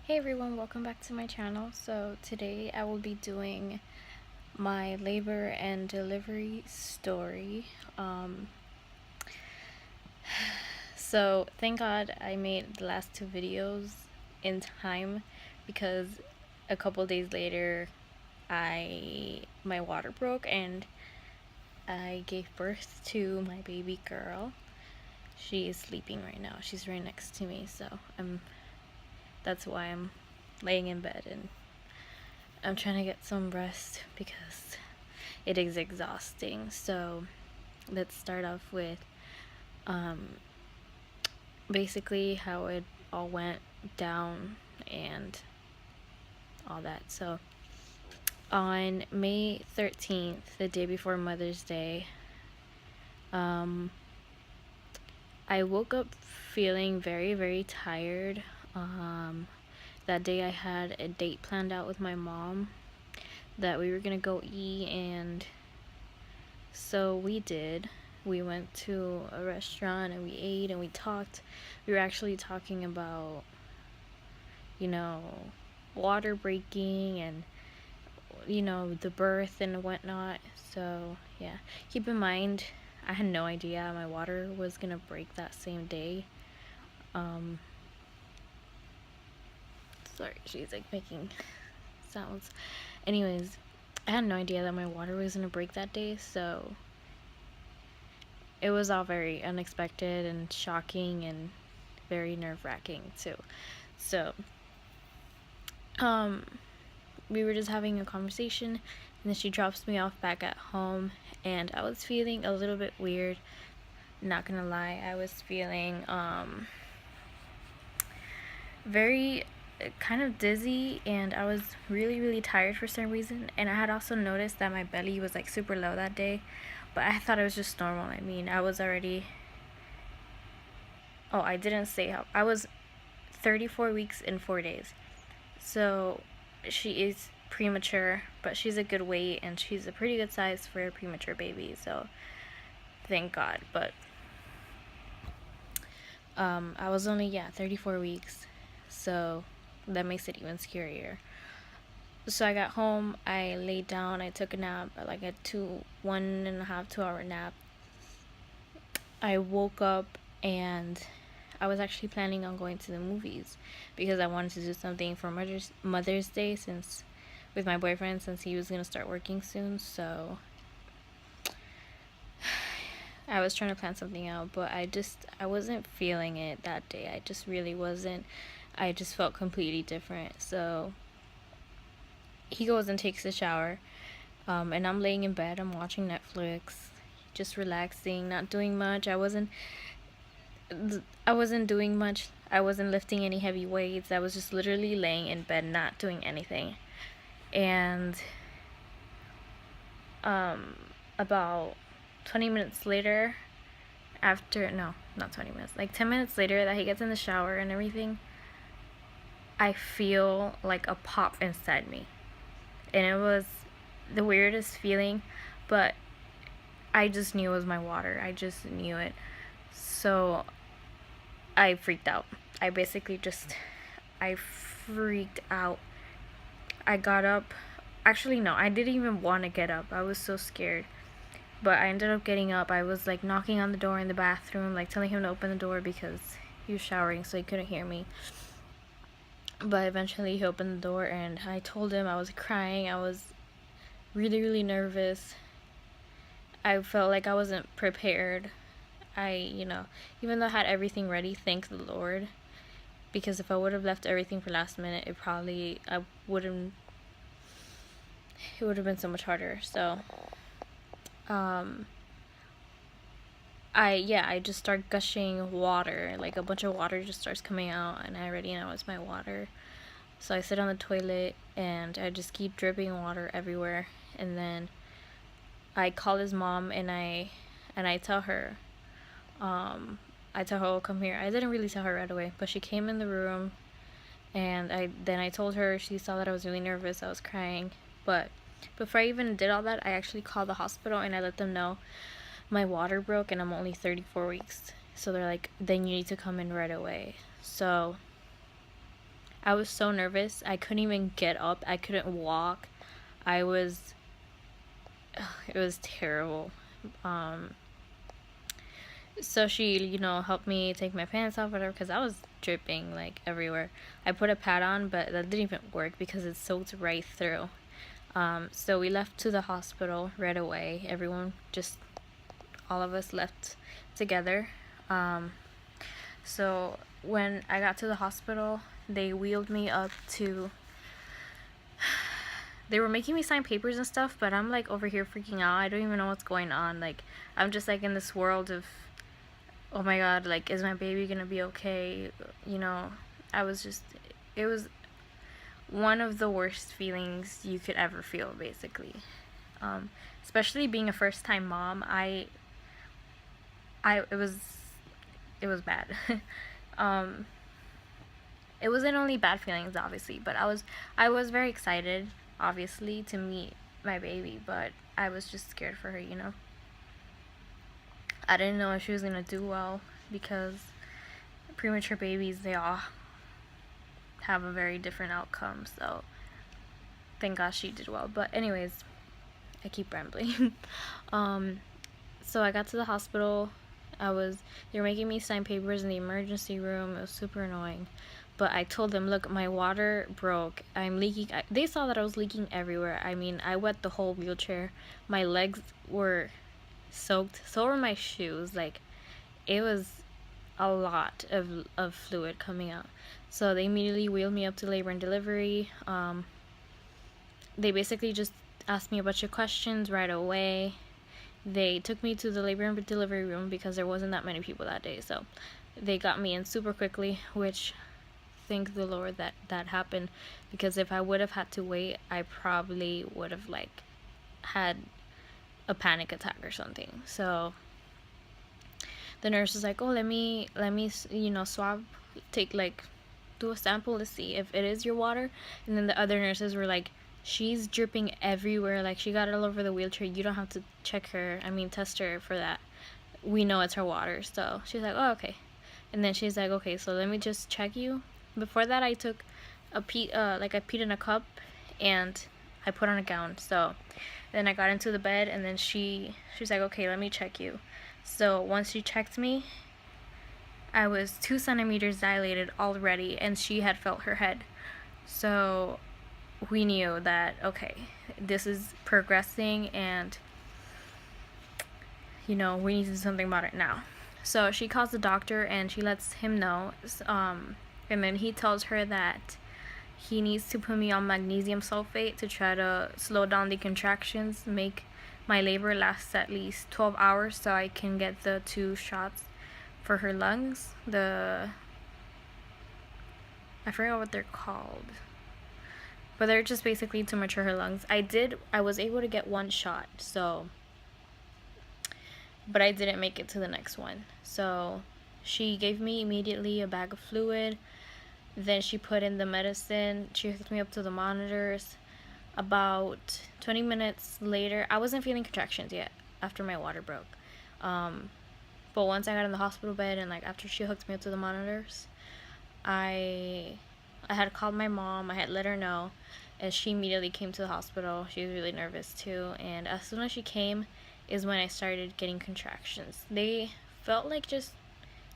Hey everyone, welcome back to my channel. So today I will be doing my labor and delivery story. So thank God I made the last two videos in time, because a couple days later my water broke and I gave birth to my baby girl. She is sleeping right now. She's right next to me, so that's why I'm laying in bed and I'm trying to get some rest because it is exhausting. So let's start off with basically how it all went down and all that. So on May 13th, the day before Mother's Day, I woke up feeling very, very tired. That day I had a date planned out with my mom that we were gonna go eat, and so we did. We went to a restaurant and we ate and we talked. We were actually talking about, water breaking and, the birth and whatnot. So, yeah. Keep in mind, I had no idea my water was gonna break that same day. Sorry, she's like making sounds. Anyways, I had no idea that my water was gonna break that day, so it was all very unexpected and shocking and very nerve-wracking too. So, we were just having a conversation, and then she drops me off back at home, and I was feeling a little bit weird. Not gonna lie, I was feeling very kind of dizzy, and I was really, really tired for some reason. And I had also noticed that my belly was like super low that day, but I thought it was just normal. I mean, I was already, oh, I didn't say how I was 34 weeks and 4 days. So she is premature, but she's a good weight and she's a pretty good size for a premature baby, so thank God. But I was only 34 weeks, so that makes it even scarier. So I got home, I laid down, I took a nap, like a 1.5 2 hour nap. I woke up and I was actually planning on going to the movies because I wanted to do something for Mother's Day, since with my boyfriend, since he was gonna start working soon. So I was trying to plan something out, but I wasn't feeling it that day. I just really wasn't. I just felt completely different. So he goes and takes a shower, and I'm laying in bed. I'm watching Netflix, just relaxing, not doing much. I wasn't doing much. I wasn't lifting any heavy weights. I was just literally laying in bed, not doing anything. And about 20 minutes later, no, not 20 minutes, like 10 minutes later that he gets in the shower and everything, I feel like a pop inside me. And it was the weirdest feeling, but I just knew it was my water. I just knew it. So I freaked out. I freaked out. I got up. Actually, no, I didn't even want to get up. I was so scared. But I ended up getting up. I was like knocking on the door in the bathroom, like telling him to open the door because he was showering, so he couldn't hear me. But eventually he opened the door and I told him I was crying. I was really, really nervous. I felt like I wasn't prepared. Even though I had everything ready, thank the Lord. Because if I would have left everything for last minute, it would have been so much harder. So, I just start gushing water. Like a bunch of water just starts coming out, and I already know it's my water. So I sit on the toilet and I just keep dripping water everywhere. And then I call his mom and I tell her, oh, come here. I didn't really tell her right away, but she came in the room, and I told her. She saw that I was really nervous. I was crying. But before I even did all that, I actually called the hospital and I let them know my water broke and I'm only 34 weeks. So they're like, then you need to come in right away. So I was so nervous. I couldn't even get up. I couldn't walk. I was, it was terrible. So she, helped me take my pants off, whatever, because I was dripping like everywhere. I put a pad on, but that didn't even work because it soaked right through. So we left to the hospital right away. All of us left together. So when I got to the hospital, they wheeled me up to, they were making me sign papers and stuff, but I'm like over here freaking out. I don't even know what's going on. Like, I'm just like in this world of, oh my god, like, is my baby gonna be okay? It was one of the worst feelings you could ever feel, basically. Especially being a first time mom, it was bad. It wasn't only bad feelings, obviously, but I was very excited, obviously, to meet my baby, but I was just scared for her. I didn't know if she was gonna do well, because premature babies, they all have a very different outcome. So thank God she did well. But anyways, I keep rambling. So I got to the hospital. They were making me sign papers in the emergency room. It was super annoying. But I told them, look, my water broke. I'm leaking. They saw that I was leaking everywhere. I mean, I wet the whole wheelchair. My legs were soaked. So were my shoes. Like, it was a lot of fluid coming out. So they immediately wheeled me up to labor and delivery. They basically just asked me a bunch of questions right away. They took me to the labor and delivery room because there wasn't that many people that day. So they got me in super quickly, which thank the Lord that happened, because if I would have had to wait, I probably would have like had a panic attack or something. So the nurse was like, oh, let me swab, do a sample to see if it is your water. And then the other nurses were like, she's dripping everywhere, like she got it all over the wheelchair, you don't have to test her for that, we know it's her water. So she's like, oh, okay. And then she's like, okay, so let me just check you. Before that, I took I peed in a cup and I put on a gown. So then I got into the bed, and then she's like, okay, let me check you. So once she checked me, I was 2 centimeters dilated already, and she had felt her head. So we knew that, okay, this is progressing, and we need to do something about it now. So she calls the doctor and she lets him know, and then he tells her that he needs to put me on magnesium sulfate to try to slow down the contractions, make my labor last at least 12 hours so I can get the 2 shots for her lungs. I forgot what they're called, but they're just basically to mature her lungs. I was able to get 1 shot, but I didn't make it to the next one. So she gave me immediately a bag of fluid. Then she put in the medicine. She hooked me up to the monitors. About 20 minutes later, I wasn't feeling contractions yet after my water broke. But once I got in the hospital bed and after she hooked me up to the monitors, I had called my mom. I had let her know, and she immediately came to the hospital. She was really nervous too. And as soon as she came is when I started getting contractions. They felt like just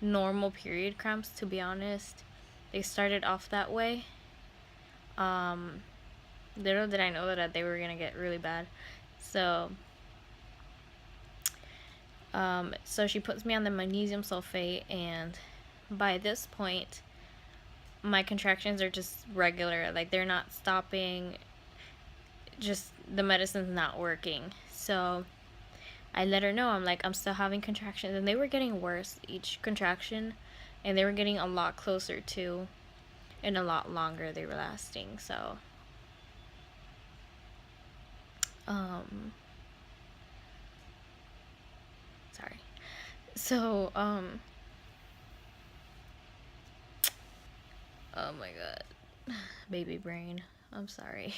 normal period cramps, to be honest. They started off that way. Little did I know that they were gonna get really bad. So she puts me on the magnesium sulfate, and by this point my contractions are just regular, they're not stopping, just the medicine's not working. So I let her know, I'm still having contractions, and they were getting worse each contraction, and they were getting a lot closer too, and a lot longer they were lasting. So sorry. So oh my god, baby brain, I'm sorry.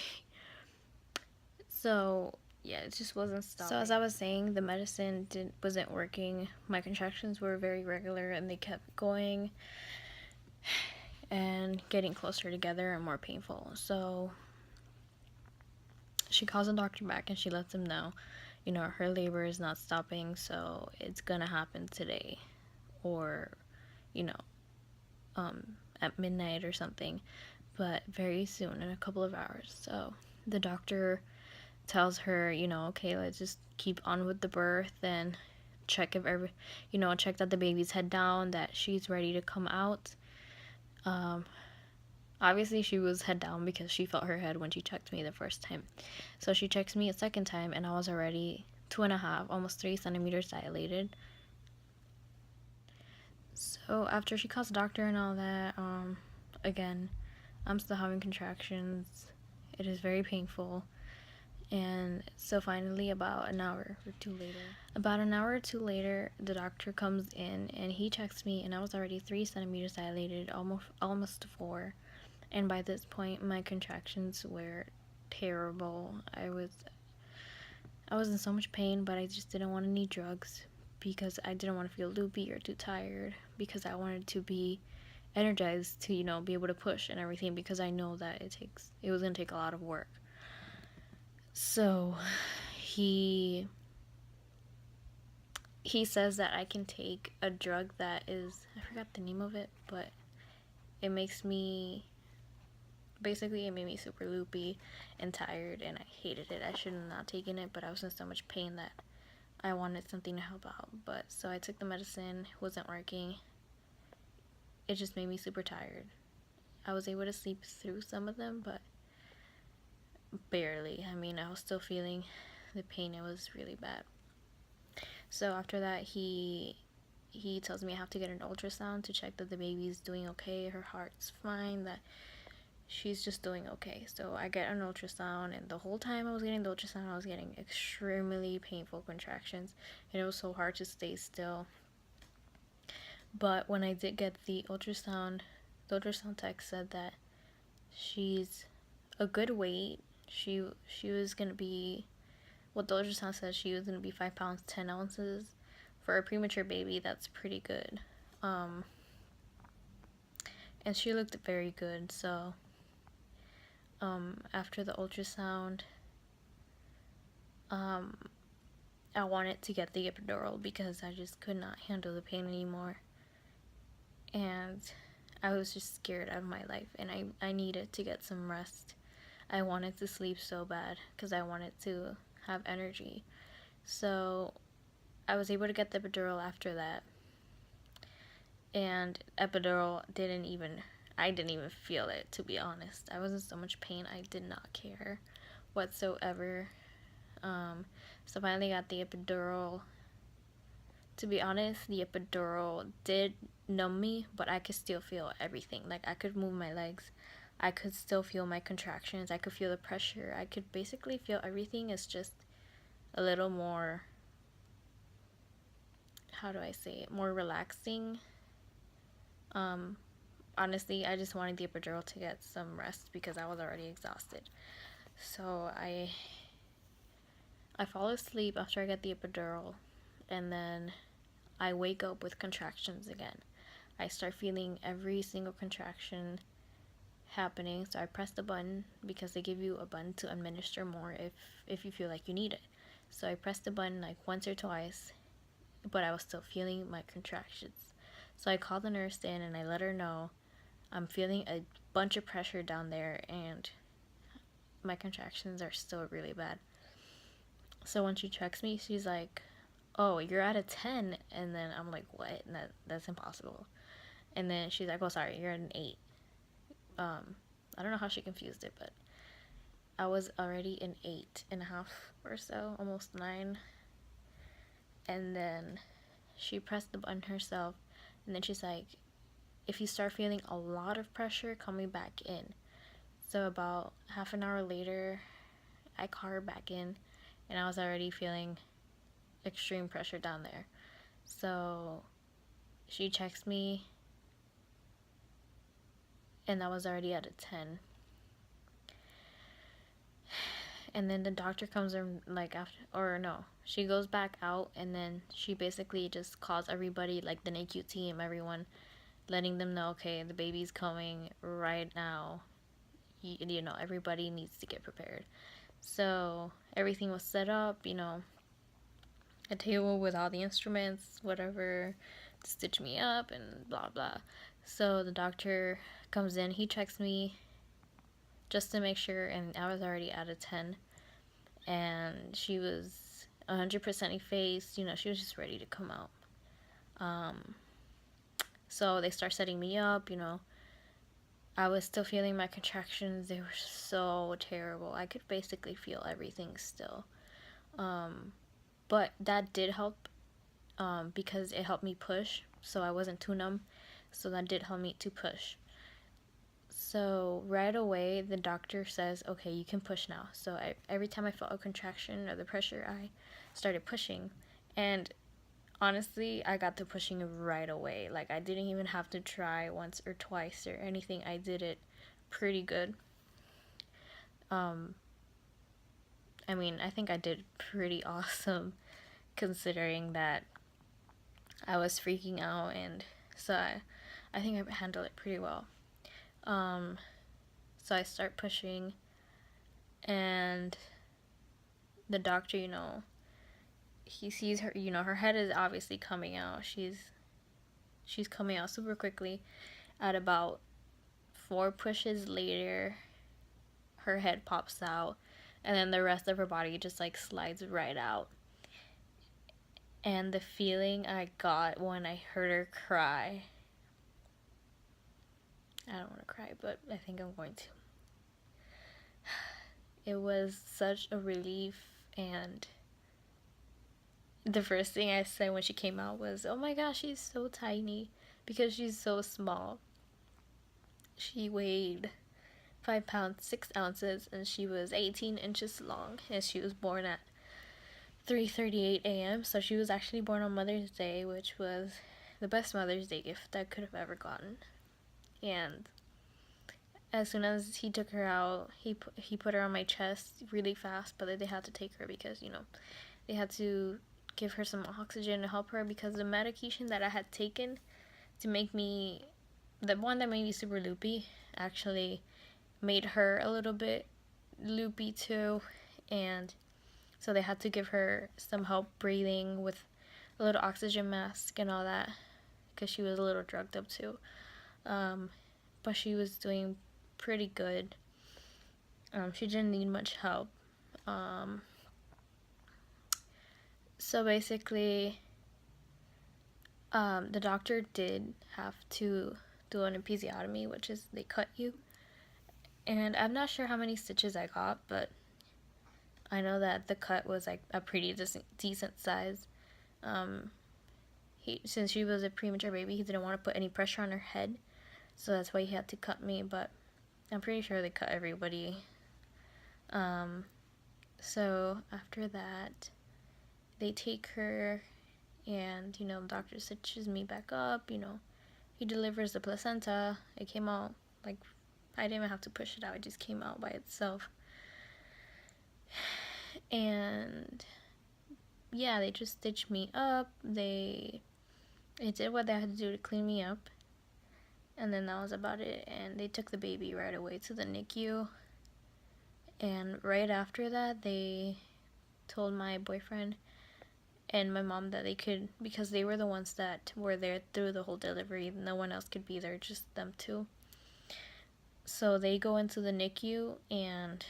So yeah, it just wasn't stopping. So as I was saying, the medicine wasn't working. My contractions were very regular, and they kept going. and getting closer together and more painful. So she calls the doctor back and she lets him know, you know, her labor is not stopping, so it's gonna happen today, or, you know, at midnight or something, but very soon, in a couple of hours. So the doctor tells her, you know, okay, let's just keep on with the birth and check if check that the baby's head down, that she's ready to come out. Obviously she was head down because she felt her head when she checked me the first time. So she checks me a second time and I was already 2.5, almost 3 centimeters dilated. So after she calls the doctor and all that, again, I'm still having contractions. It is very painful. And so finally, about an hour or two later, the doctor comes in and he checks me, and I was already 3 centimeters dilated, almost 4. And by this point, my contractions were terrible. I was in so much pain, but I just didn't want any drugs because I didn't want to feel loopy or too tired, because I wanted to be energized to, you know, be able to push and everything, because I know that it was going to take a lot of work. So he says that I can take a drug that is, I forgot the name of it, but it makes me, basically it made me super loopy and tired, and I hated it. I should have not taken it, but I was in so much pain that I wanted something to help out. But so I took the medicine, it wasn't working. It just made me super tired. I was able to sleep through some of them, but barely. I mean, I was still feeling the pain. It was really bad. So after that, he tells me I have to get an ultrasound to check that the baby's doing okay, her heart's fine, that she's just doing okay. So I get an ultrasound, and the whole time I was getting the ultrasound, I was getting extremely painful contractions, and it was so hard to stay still. But when I did get the ultrasound tech said that she's a good weight. She was gonna be, what the ultrasound says, she was gonna be 5 pounds 10 ounces. For a premature baby, that's pretty good. And she looked very good. So after the ultrasound, I wanted to get the epidural because I just could not handle the pain anymore, and I was just scared out of my life, and I needed to get some rest. I wanted to sleep so bad because I wanted to have energy. So I was able to get the epidural after that, and epidural I didn't even feel it, to be honest. I was in so much pain, I did not care whatsoever. So finally got the epidural. To be honest, the epidural did numb me, but I could still feel everything. Like, I could move my legs, I could still feel my contractions, I could feel the pressure, I could basically feel everything. Is just a little more, how do I say it, more relaxing. Honestly, I just wanted the epidural to get some rest because I was already exhausted. So I fall asleep after I get the epidural, and then I wake up with contractions again. I start feeling every single contraction happening, so I press the button because they give you a button to administer more if you feel like you need it. So I pressed the button like once or twice, but I was still feeling my contractions. So I called the nurse in and I let her know I'm feeling a bunch of pressure down there and my contractions are still really bad. So when she checks me, she's like, "Oh, you're at a 10." And then I'm like, "What?" And that's impossible. And then she's like, "Oh, sorry, you're at an 8." I don't know how she confused it, but I was already an 8.5 or so, almost 9. And then she pressed the button herself, and then she's like, "If you start feeling a lot of pressure, call me back in." So about half an hour later, I call her back in, and I was already feeling extreme pressure down there. So she checks me, and I was already at a 10. And then the doctor comes in, like, after, or no, she goes back out, and then she basically just calls everybody, like the NICU team, everyone, letting them know, okay, the baby's coming right now. You know, everybody needs to get prepared. So everything was set up, you know, a table with all the instruments, whatever, to stitch me up and blah blah. So the doctor comes in, he checks me just to make sure, and I was already at a 10, and she was 100% effaced, you know, she was just ready to come out. So they start setting me up, you know. I was still feeling my contractions. They were so terrible. I could basically feel everything still. But that did help because it helped me push. So I wasn't too numb. So that did help me to push. So right away, the doctor says, okay, you can push now. So every time I felt a contraction or the pressure, I started pushing. And honestly, I got to pushing right away. Like, I didn't even have to try once or twice or anything. I did it pretty good. I mean, I think I did pretty awesome considering that I was freaking out, and so I think I handled it pretty well. So I start pushing, and the doctor, you know, he sees her, you know, her head is obviously coming out. She's coming out super quickly. At about 4 pushes later, her head pops out, and then the rest of her body just like slides right out. And the feeling I got when I heard her cry, I don't want to cry, but I think I'm going to. It was such a relief, and the first thing I said when she came out was, oh my gosh, she's so tiny, because she's so small. She weighed 5 pounds 6 ounces, and she was 18 inches long, and she was born at 3:38 a.m. So she was actually born on Mother's Day, which was the best Mother's Day gift I could have ever gotten. And as soon as he took her out, he put her on my chest really fast, but they had to take her because, you know, they had to give her some oxygen to help her, because the medication that I had taken to make me, the one that made me super loopy, actually made her a little bit loopy too, and so they had to give her some help breathing with a little oxygen mask and all that, because she was a little drugged up too. But she was doing pretty good. She didn't need much help. So basically, the doctor did have to do an episiotomy, which is they cut you. And I'm not sure how many stitches I got, but I know that the cut was like a pretty decent size. Since she was a premature baby, he didn't want to put any pressure on her head, so that's why he had to cut me, but I'm pretty sure they cut everybody. So after that, they take her, and, you know, the doctor stitches me back up, you know, he delivers the placenta. It came out, like, I didn't even have to push it out, it just came out by itself. And yeah, they just stitched me up. They did what they had to do to clean me up, and then that was about it. And they took the baby right away to the NICU, and right after that, they told my boyfriend and my mom that they could, because they were the ones that were there through the whole delivery, no one else could be there, just them two. So they go into the NICU, and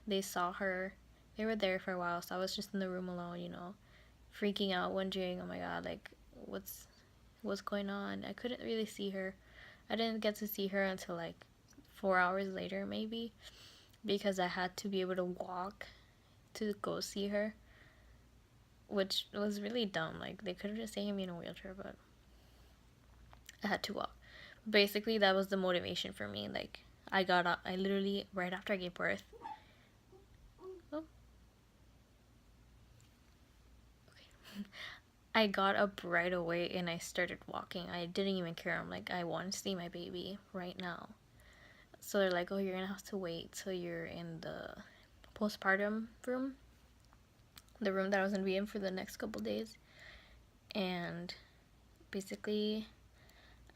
they saw her. They were there for a while, so I was just in the room alone, you know, freaking out, wondering, oh my god, like, what's going on? I couldn't really see her. I didn't get to see her until like 4 hours later, maybe, because I had to be able to walk to go see her, which was really dumb. Like, they could have just taken me in a wheelchair, but I had to walk. Basically, that was the motivation for me. Like, I got up, I literally, right after I gave birth, I got up right away and I started walking. I didn't even care. I'm like, I want to see my baby right now. So they're like, oh, you're gonna have to wait till you're in the postpartum room, the room that I was gonna be in for the next couple days. And basically,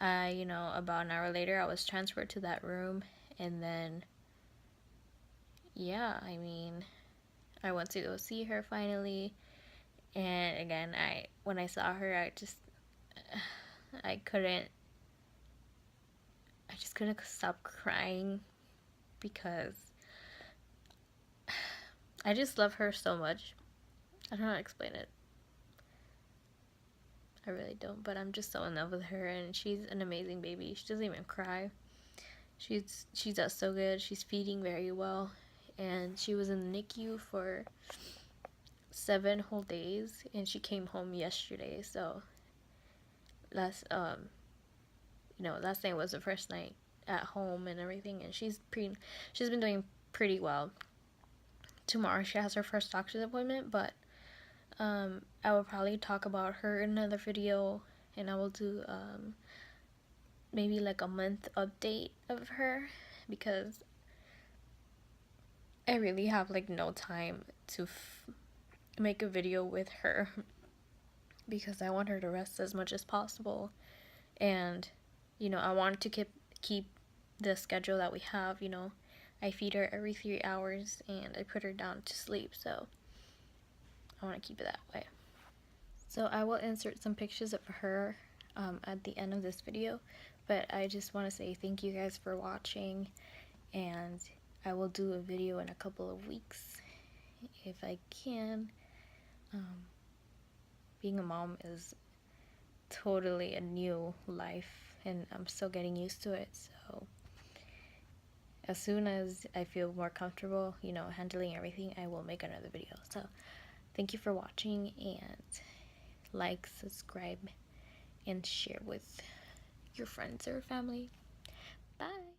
About an hour later, I was transferred to that room, and then, yeah, I mean, I went to go see her finally, and again, when I saw her, I couldn't, I just couldn't stop crying because I just love her so much. I don't know how to explain it. I really don't, but I'm just so in love with her, and she's an amazing baby. She doesn't even cry. She does so good. She's feeding very well, and she was in the NICU for 7 whole days, and she came home yesterday. So last last night was the first night at home and everything, and she's been doing pretty well. Tomorrow she has her first doctor's appointment, but I will probably talk about her in another video, and I will do maybe like a month update of her, because I really have like no time to make a video with her because I want her to rest as much as possible, and I want to keep the schedule that we have. I feed her every 3 hours and I put her down to sleep, so I want to keep it that way. So I will insert some pictures of her at the end of this video, but I just want to say thank you guys for watching, and I will do a video in a couple of weeks if I can. Being a mom is totally a new life, and I'm still getting used to it, so as soon as I feel more comfortable, handling everything, I will make another video. So thank you for watching, and like, subscribe, and share with your friends or family. Bye.